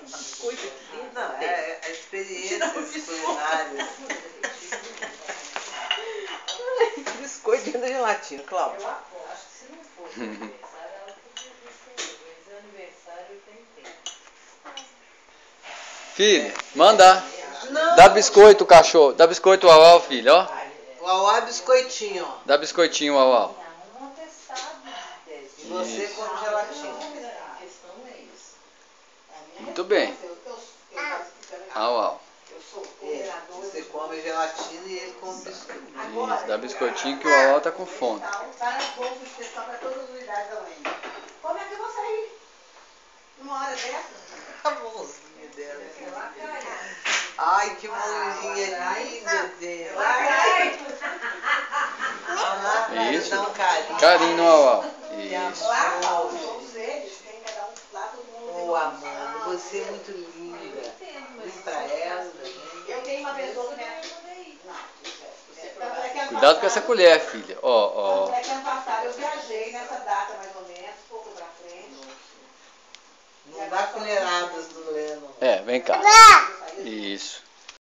biscoito aqui dentro. Não, é a experiência culinária. Biscoito dentro da gelatina, Cláudio. Eu aposto que se não fosse aniversário, ela podia receber. Mas aniversário tem tempo. Filho, manda. Não. Dá biscoito, cachorro. Dá biscoito ao Au, filho, ó. O Auá é biscoitinho, ó. Dá biscoitinho ao Au. Um atestado de 10 E você Isso. come gelatina. A questão não é isso. Muito bem. Au, au. Eu sou É, coordenadora. você come gelatina e ele come biscoito. Isso, dá biscoitinho que o Au tá com fome. Várias bolsas de inspeção para todas as unidades da UEM. Como é que eu vou sair? Numa hora dessa? A mãozinha dela. Ai, que mãozinha linda dela. Isso. Dá um carinho. Carinho no Au. E Isso. Lá, amor, todos eles, tem cada um lá, todo mundo tem Ô, uma amor, função. você é muito linda. Diz pra ela. Eu tenho uma pessoa que me... Cuidado com essa colher, filha. Ó, ó. É que ano passado eu viajei nessa data mais ou menos, pouco pra frente. Não dá colheradas do Leno. É, vem cá. Isso.